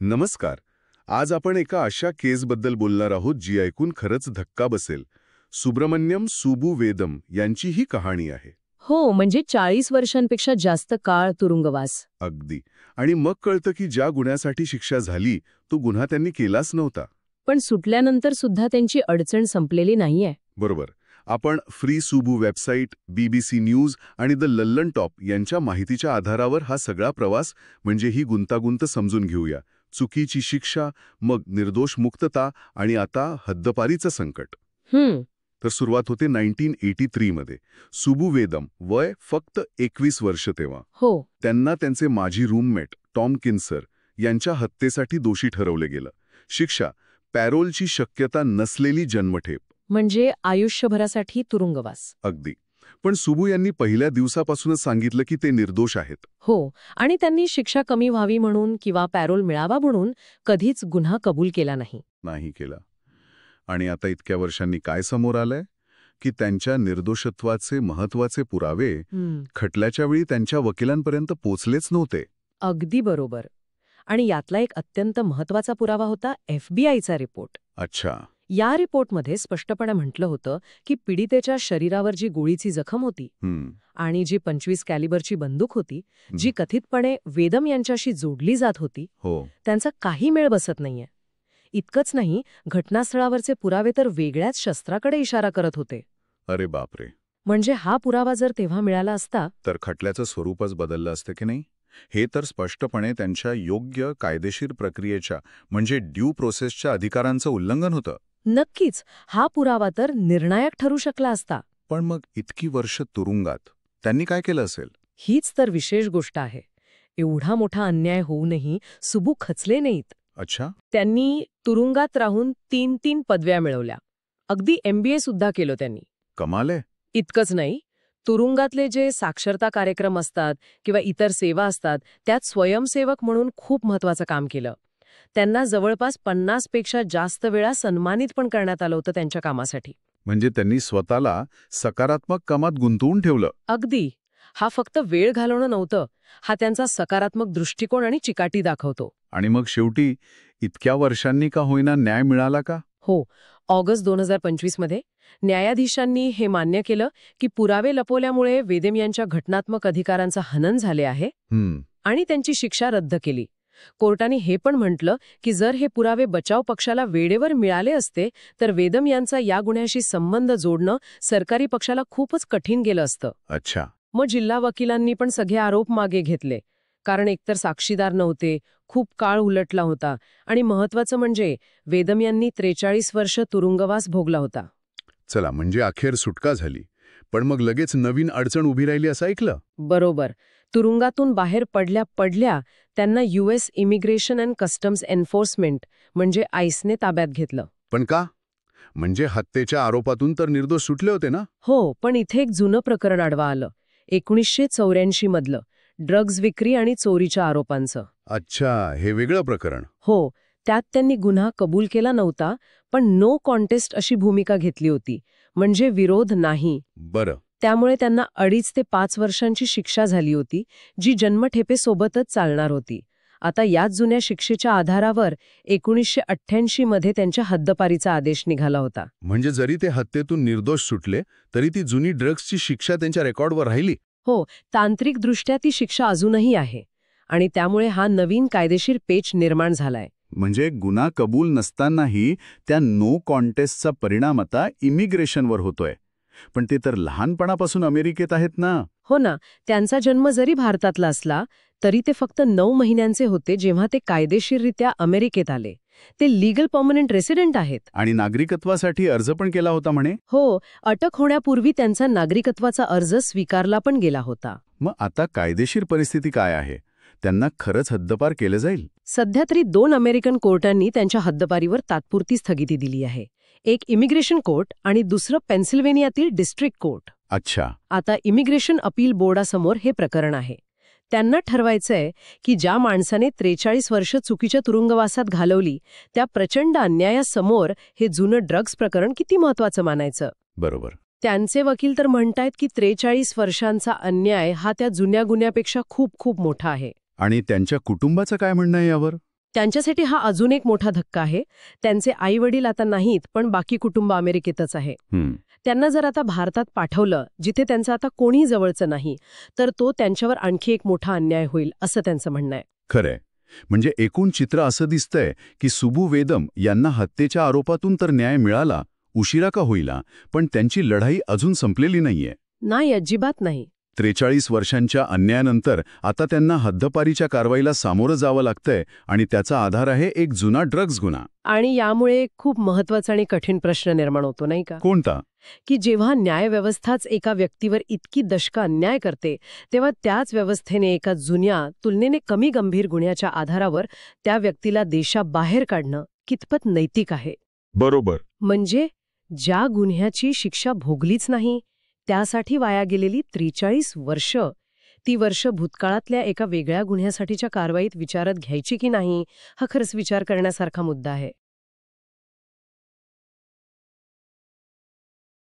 नमस्कार. आज आपण एका अशा केसबद्दल बोलणार आहोत जी ऐकून खरंच धक्का बसेल. सुब्रमण्यम सुबू वेदम यांची ही कहाणी आहे. हो, म्हणजे 40 वर्षांपेक्षा जास्त काळ तुरुंगवास. अगदी. आणि मग कळतं की ज्या गुन्ह्यासाठी शिक्षा झाली तो गुन्हा त्यांनी केलाच नव्हता. पण सुटल्यानंतर सुद्धा त्यांची अडचण संपलेली नाहीये. बरोबर. आपण free Subbu website, BBC news आणि द लल्लन टॉप यांच्या माहितीच्या आधारावर हा सगळा प्रवास म्हणजे ही गुंतागुंत समजून घेऊया. चुकीची शिक्षा, मग निर्दोष मुक्तता आणि आता हद्दपारीचं संकट. तर सुरुवात होते 1983 मध्ये. सुबू वेदम, वय फक्त 21 वर्ष तेव्हा. हो. त्यांना त्यांचे माजी रूममेट टॉम किन्सर यांच्या हत्येसाठी दोषी ठरवले गेलं. शिक्षा पॅरोलची शक्यता नसलेली जन्मठेप. म्हणजे आयुष्यभरासाठी तुरुंगवास. अगदी. पण सुबू यांनी पहिल्या दिवसापासूनच सांगितलं की ते निर्दोष आहेत. हो, आणि त्यांनी शिक्षा कमी व्हावी म्हणून किंवा पॅरोल मिळावा म्हणून कधीच गुन्हा कबूल केला नाही केला. आणि आता इतक्या वर्षांनी काय समोर आलंय की त्यांच्या निर्दोषत्वाचे महत्वाचे पुरावे खटल्याच्या वेळी त्यांच्या वकिलांपर्यंत पोचलेच नव्हते. अगदी बरोबर. आणि यातला एक अत्यंत महत्वाचा पुरावा होता FBI चा रिपोर्ट. अच्छा. या रिपोर्टमध्ये स्पष्टपणे म्हटलं होतं की पीडितेच्या शरीरावर जी गोळीची जखम होती आणि जी 25 कॅलिबरची बंदूक होती, जी कथितपणे वेदम यांच्याशी जोडली जात होती, त्यांचा काही मेळ बसत नाहीये. इतकंच नाही, घटनास्थळावरचे पुरावे तर वेगळ्याच शस्त्राकडे इशारा करत होते. अरे बापरे. म्हणजे हा पुरावा जर तेव्हा मिळाला असता तर खटल्याचं स्वरूपच बदललं असतं की नाही. हे तर स्पष्टपणे त्यांच्या योग्य कायदेशीर प्रक्रियेच्या म्हणजे ड्यू प्रोसेसच्या अधिकारांचं उल्लंघन होतं. नक्कीच. हा पुरावा तर निर्णायक ठरू शकला असता. पण मग इतकी वर्ष तुरुंगात त्यांनी काय केलं असेल? हीच तर विशेष गोष्ट आहे. एवढा मोठा अन्याय होऊनही सुबू खचले नाहीत. अच्छा. त्यांनी तुरुंगात राहून 3 पदव्या मिळवल्या. अगदी MBA सुद्धा केलं त्यांनी. कमाल आहे. इतकंच नाही, तुरुंगातले जे साक्षरता कार्यक्रम असतात किंवा इतर सेवा असतात त्यात स्वयंसेवक म्हणून खूप महत्वाचं काम केलं. त्यांना जवळपास 50 पेक्षा जास्त वेळा सन्मानित पण करण्यात आलं होतं त्यांच्या कामासाठी. म्हणजे त्यांनी स्वतःला सकारात्मक कामात गुंतवून ठेवलं. अगदी. हा फक्त वेळ घालवणं नव्हतं, हा त्यांचा सकारात्मक दृष्टिकोन आणि चिकाटी दाखवतो. आणि मग शेवटी इतक्या वर्षांनी का होईना न्याय मिळाला का? हो. ऑगस्ट 2025 मध्ये न्यायाधीशांनी हे मान्य केलं की पुरावे लपवल्यामुळे वेदम यांच्या घटनात्मक अधिकारांचं हनन झाले आहे आणि त्यांची शिक्षा रद्द केली. कोर्टाने हे पण म्हटलं की जर हे पुरावे बचाव पक्षाला वेळेवर मिळाले असते तर वेदम यांचा या गुन्ह्याशी संबंध जोडणं सरकारी पक्षाला खूपच कठीण गेलं असतं. अच्छा. मग जिल्हा वकिलांनी पण सगळे आरोप मागे घेतले, कारण एकतर साक्षीदार नव्हते, खूप काळ उलटला होता आणि महत्वाचं म्हणजे वेदम यांनी 43 वर्ष तुरुंगवास भोगला होता. चला, म्हणजे अखेर सुटका झाली. पण मग लगेच नवीन अडचण उभी राहिली असं ऐकलं. बरोबर. तुरुंगातून बाहेर पडल्या त्यांना US immigration and customs enforcement म्हणजे ICEने ताब्यात घेतलं. पण का? म्हणजे हत्येच्या आरोपातून तर निर्दोष सुटले होते ना? हो, पण इथे एक जुनं प्रकरण आडवा आलं. 1984 मधलं ड्रग्ज विक्री आणि चोरीच्या आरोपांचं. अच्छा, हे वेगळं प्रकरण. हो. त्यात त्यांनी गुन्हा कबूल केला नव्हता, पण नो कॉन्टेस्ट अशी भूमिका घेतली होती, म्हणजे विरोध नाही. बरं. त्यामुळे त्यांना 2.5 ते 5 वर्षांची शिक्षा झाली होती, जी जन्मठेपेसोबतच चालणार होती. आता याच जुन्या शिक्षेच्या आधारावर 1988 मध्ये त्यांच्या हद्दपारीचा आदेश निघाला होता. म्हणजे जरी ते हत्येतून निर्दोष सुटले तरी ती जुनी ड्रग्सची शिक्षा त्यांच्या रेकॉर्डवर राहिली. हो, तांत्रिकदृष्ट्या ती शिक्षा अजूनही आहे आणि त्यामुळे हा नवीन कायदेशीर पेच निर्माण झालाय. म्हणजे गुन्हा कबूल नसतानाही त्या नो कॉन्टेस्टचा परिणाम आता इमिग्रेशनवर होतोय. पण ते तर लहानपणापासून अमेरिकेत आहेत ना. हो ना. त्यांचा जन्म जरी भारतातला असला तरी ते फक्त 9 महिन्यांचे होते जेव्हा ते कायदेशीररित्या अमेरिकेत आले. ते लीगल परमनंट रेसिडेंट आहेत. आणि नागरिकत्वासाठी अर्ज पण केला होता म्हणे. हो, अटक होण्यापूर्वी त्यांचा नागरिकत्वाचा अर्ज स्वीकारला पण गेला होता. मग आता कायदेशीर परिस्थिती काय आहे? त्यांना खरंच हद्दपार केलं जाईल? सध्या तरी 2 अमेरिकन कोर्टांनी त्यांच्या हद्दपारीवर तात्पुरती स्थगिती दिली आहे. एक इमिग्रेशन कोर्ट आणि दुसरं पेन्सिल्व्हेनियातील डिस्ट्रिक्ट कोर्ट. अच्छा. आता इमिग्रेशन अपील बोर्डासमोर हे प्रकरण आहे. त्यांना ठरवायचंय की ज्या माणसाने 43 वर्ष चुकीच्या तुरुंगवासात घालवली त्या प्रचंड अन्यायासमोर हे जुनं ड्रग्ज प्रकरण किती महत्वाचं मानायचं. बरोबर. त्यांचे वकील तर म्हणतायत की 43 वर्षांचा अन्याय हा त्या जुन्या गुन्ह्यापेक्षा खूप खूप मोठा आहे. आणि त्यांच्या कुटुंबाचं काय म्हणणं आहे यावर? त्यांच्यासाठी हा अजून एक मोठा धक्का आहे. त्यांचे आई वडील आता नाहीत, पण बाकी कुटुंब अमेरिकेतच आहे. त्यांना जर आता भारतात पाठवलं, जिथे त्यांचं आता कोणी जवळचं नाही, तर तो त्यांच्यावर आणखी एक मोठा अन्याय होईल, असं त्यांचं म्हणणं आहे. खरंय. म्हणजे एकूण चित्र असं दिसतंय की सुबू वेदम यांना हत्येच्या आरोपातून तर न्याय मिळाला, उशिरा का होईना, पण त्यांची लढाई अजून संपलेली नाहीये. नाही, अजिबात नाही. 43 वर्षांच्या अन्यायानंतर आता त्यांना हद्दपारीच्या कारवाईला सामोरं जावं लागतंय आणि त्याचा आधार आहे एक जुना ड्रग्ज गुन्हा. आणि यामुळे खूप महत्वाचा आणि कठीण प्रश्न निर्माण होतो, नाही का? कोणता? की जेव्हा न्यायव्यवस्थाच एका व्यक्तीवर इतकी दशकं अन्याय करते, तेव्हा त्याच व्यवस्थेने एका जुन्या, तुलनेने कमी गंभीर गुन्ह्याच्या आधारावर त्या व्यक्तीला देशाबाहेर काढणं कितपत नैतिक आहे? बरोबर. म्हणजे ज्या गुन्ह्याची शिक्षा भोगलीच नाही, त्यासाठी वाया गेलेली 43 वर्ष, ती वर्ष भूतकाळातल्या एका वेगळ्या गुन्ह्यासाठीच्या कारवाईत विचारात घ्यायची की नाही, हा खरंच विचार करण्यासारखा मुद्दा आहे.